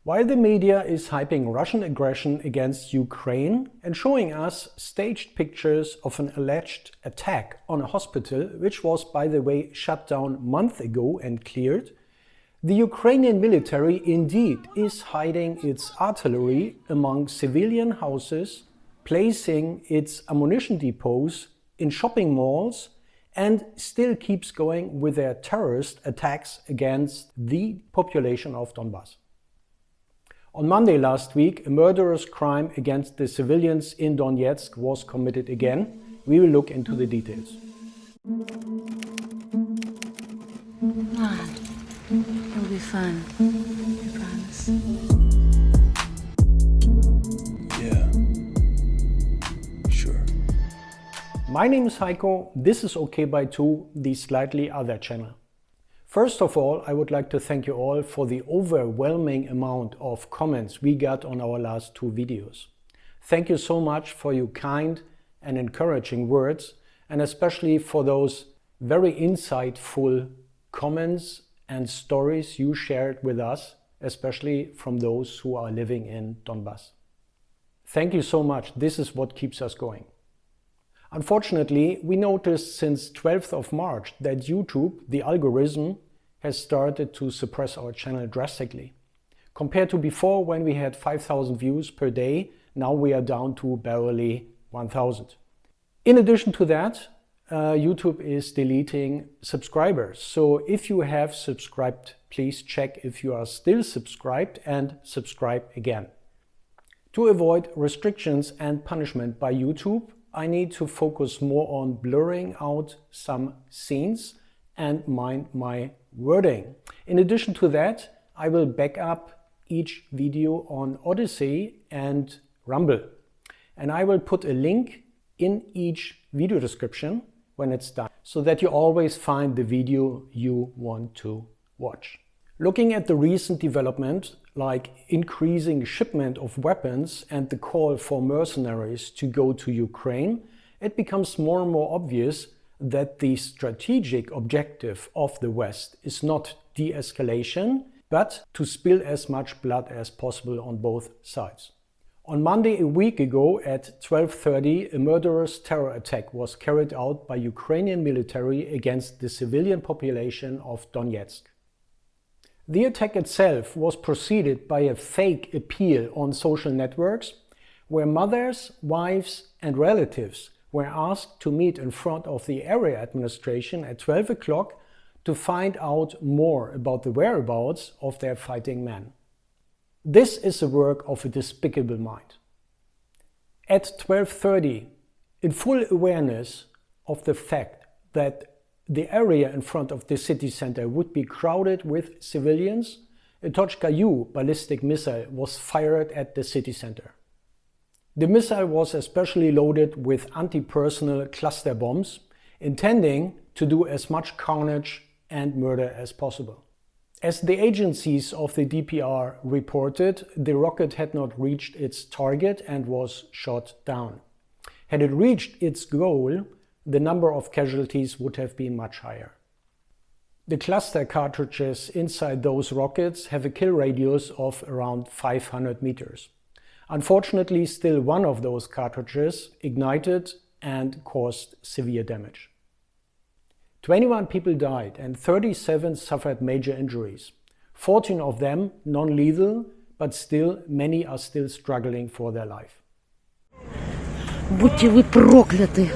While the media is hyping Russian aggression against Ukraine and showing us staged pictures of an alleged attack on a hospital, which was, by the way, shut down months ago and cleared, the Ukrainian military indeed is hiding its artillery among civilian houses, placing its ammunition depots in shopping malls, and still keeps going with their terrorist attacks against the population of Donbas. On Monday last week, a murderous crime against the civilians in Donetsk was committed again. We will look into the details. It'll be fun, I promise. Yeah, sure. My name is Heiko, this is OK by 2, the slightly other channel. First of all, I would like to thank you all for the overwhelming amount of comments we got on our last 2 videos. Thank you so much for your kind and encouraging words, and especially for those very insightful comments and stories you shared with us, especially from those who are living in Donbas. Thank you so much, this is what keeps us going. Unfortunately, we noticed since 12th of March that YouTube, the algorithm, has started to suppress our channel drastically. Compared to before, when we had 5,000 views per day, now we are down to barely 1,000. In addition to that, YouTube is deleting subscribers. So if you have subscribed, please check if you are still subscribed and subscribe again. To avoid restrictions and punishment by YouTube, I need to focus more on blurring out some scenes and mind my wording. In addition to that, I will back up each video on Odyssey and Rumble. And I will put a link in each video description when it's done, so that you always find the video you want to watch. Looking at the recent development, like increasing shipment of weapons and the call for mercenaries to go to Ukraine, it becomes more and more obvious that the strategic objective of the West is not de-escalation, but to spill as much blood as possible on both sides. On Monday a week ago at 12:30, a murderous terror attack was carried out by Ukrainian military against the civilian population of Donetsk. The attack itself was preceded by a fake appeal on social networks, where mothers, wives and relatives were asked to meet in front of the area administration at 12 o'clock to find out more about the whereabouts of their fighting men. This is the work of a despicable mind. At 12:30, in full awareness of the fact that the area in front of the city center would be crowded with civilians, a Tochka-U ballistic missile was fired at the city center. The missile was especially loaded with anti-personnel cluster bombs, intending to do as much carnage and murder as possible. As the agencies of the DPR reported, the rocket had not reached its target and was shot down. Had it reached its goal, the number of casualties would have been much higher. The cluster cartridges inside those rockets have a kill radius of around 500 meters. Unfortunately, still one of those cartridges ignited and caused severe damage. 21 people died and 37 suffered major injuries. 14 of them non-lethal, but still many are still struggling for their life. Будьте вы прокляты!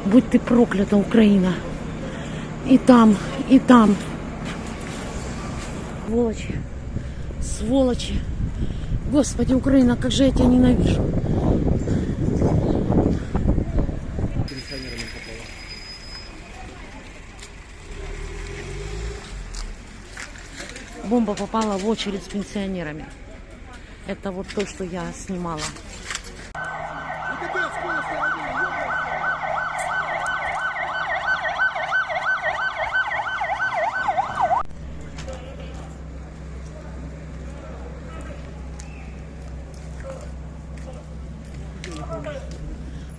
Будь ты проклята, Украина! И там, и там! Сволочи! Сволочи! Господи, Украина, как же я тебя ненавижу! Бомба попала в очередь с пенсионерами. Это вот то, что я снимала.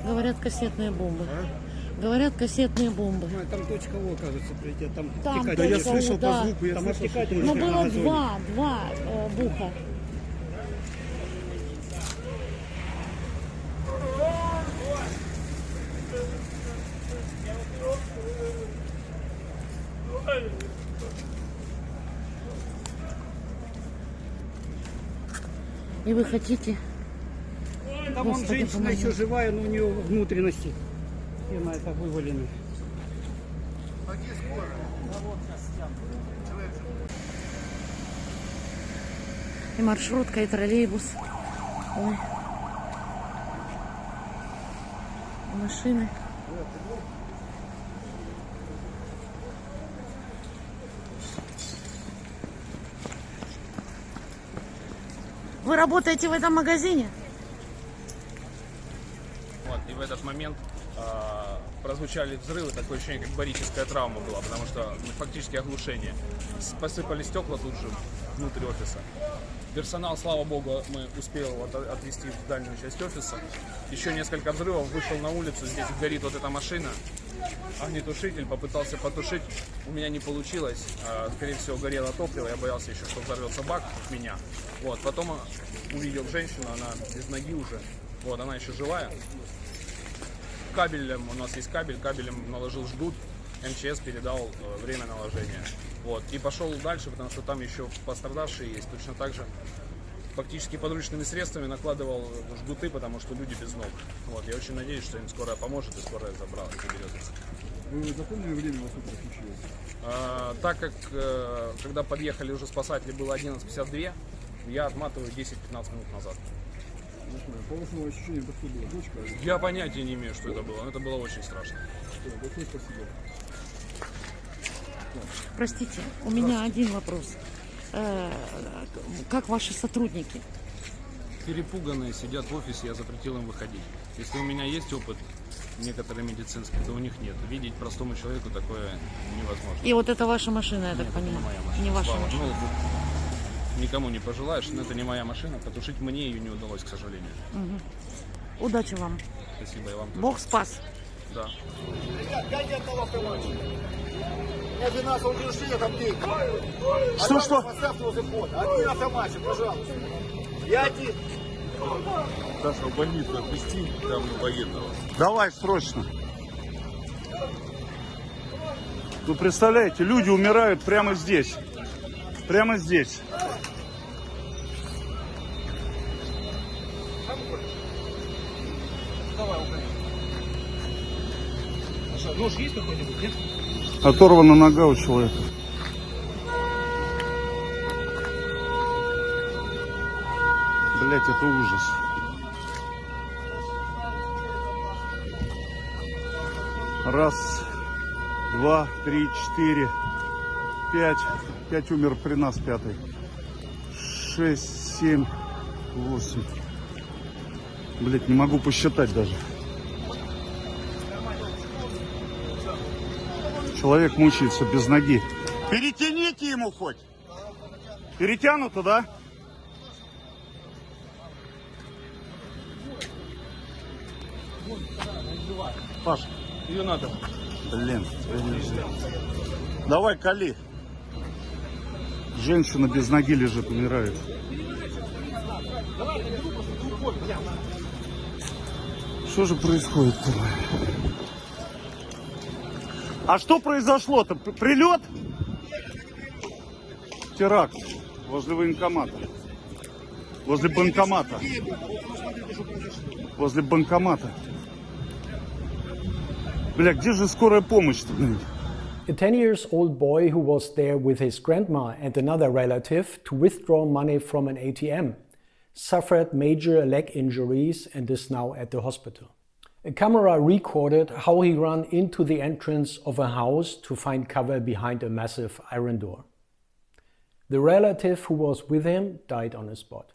Говорят, кассетные бомбы. Говорят, кассетные бомбы. Там точка-У, кажется, прилетела. Там Там втекать. точка-У, Я слышал да. по звуку, я Там слышал, что Но точка на было газоне. два буха. И вы хотите? Там вон Господи, женщина помоги. еще живая, но у нее внутренности. И на это вывалены. И маршрутка, и троллейбус. Ой. И машины. Вы работаете в этом магазине? Вот, и в этот момент прозвучали взрывы, такое ощущение, как барическая травма была, потому что фактически оглушение. Посыпали стекла тут же внутрь офиса. Персонал, слава богу, мы успели отвезти в дальнюю часть офиса. Еще несколько взрывов, вышел на улицу, здесь горит вот эта машина. Огнетушитель, попытался потушить, у меня не получилось. Скорее всего, горело топливо, я боялся еще, что взорвется бак от меня. Вот, потом увидел женщину, она без ноги уже, вот, она еще живая. Кабелем, у нас есть кабелем наложил жгут, МЧС передал время наложения. Вот, и пошел дальше, потому что там еще пострадавшие есть. Точно так же фактически подручными средствами накладывал жгуты, потому что люди без ног. Вот, я очень надеюсь, что им скорая поможет и скорая заберет. Вы запомнили время, во сколько случилось? Так как когда подъехали уже спасатели, было 11:52, я отматываю 10-15 минут назад. По вашему ощущению, это что было? Дочка? Я понятия не имею, что это было, но это было очень страшно. Большое спасибо. Простите, у меня один вопрос. Как ваши сотрудники? Перепуганные сидят в офисе, я запретил им выходить. Если у меня есть опыт некоторые медицинские, то у них нет. Видеть простому человеку такое невозможно. И вот это ваша машина, я так Нет, понимаю? это не моя машина. Не ваша Слава, машина. ну, никому не пожелаешь, но это не моя машина. Потушить мне ее не удалось, к сожалению. Удачи вам. Спасибо, и вам тоже. Бог спас. Да. Что? Один автоматчик, пожалуйста. Я один. Даша, в больницу отвезти, там военного. Давай, срочно. Вы представляете, люди умирают прямо здесь. Прямо здесь. Нож есть какой-нибудь, нет? Оторвана нога у человека. Блять, это ужас. Раз, два, три, четыре, пять. Пять умер при нас, пятый. 6, 7, 8. Блять, не могу посчитать даже. Человек мучается без ноги. Перетяните ему хоть. Перетянуто, да? Паш, Ее надо. блин. Давай, кали. Женщина без ноги лежит, умирает. Что же происходит-то? А что произошло-то? Прилет? Теракт возле военкомата. Возле банкомата. Возле банкомата. Бля, где же скорая помощь-то, блин? A 10-year-old boy who was there with his grandma and another relative to withdraw money from an ATM suffered major leg injuries and is now at the hospital. A camera recorded how he ran into the entrance of a house to find cover behind a massive iron door. The relative who was with him died on the spot.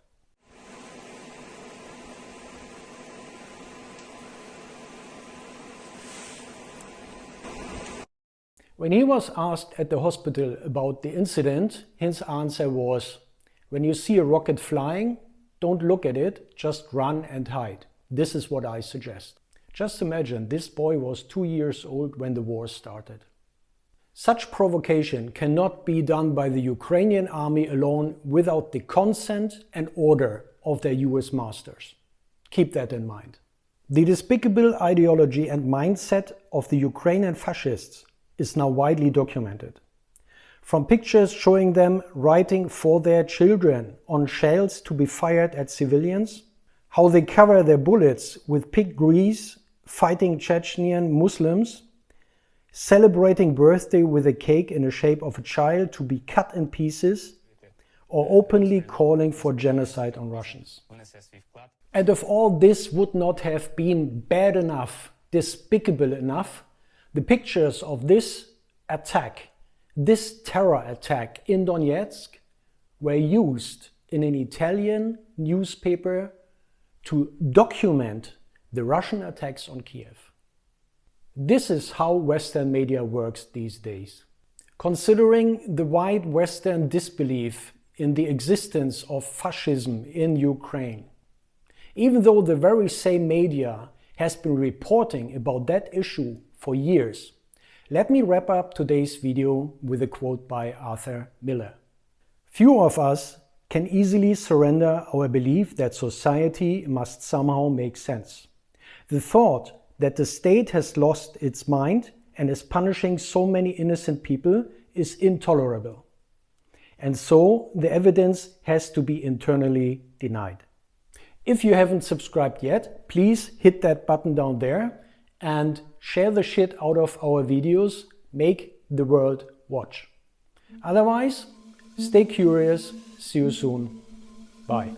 When he was asked at the hospital about the incident, his answer was, "When you see a rocket flying, don't look at it, just run and hide. This is what I suggest." Just imagine, this boy was 2 years old when the war started. Such provocation cannot be done by the Ukrainian army alone without the consent and order of their US masters. Keep that in mind. The despicable ideology and mindset of the Ukrainian fascists is now widely documented. From pictures showing them writing for their children on shells to be fired at civilians, how they cover their bullets with pig grease, fighting Chechnyan Muslims, celebrating birthday with a cake in the shape of a child to be cut in pieces, or openly calling for genocide on Russians. And if all this would not have been bad enough, despicable enough, the pictures of this attack, this terror attack in Donetsk, were used in an Italian newspaper to document the Russian attacks on Kiev. This is how Western media works these days. Considering the wide Western disbelief in the existence of fascism in Ukraine, even though the very same media has been reporting about that issue for years, let me wrap up today's video with a quote by Arthur Miller. Few of us can easily surrender our belief that society must somehow make sense. The thought that the state has lost its mind and is punishing so many innocent people is intolerable. And so the evidence has to be internally denied. If you haven't subscribed yet, please hit that button down there and share the shit out of our videos. Make the world watch. Otherwise, stay curious. See you soon. Bye.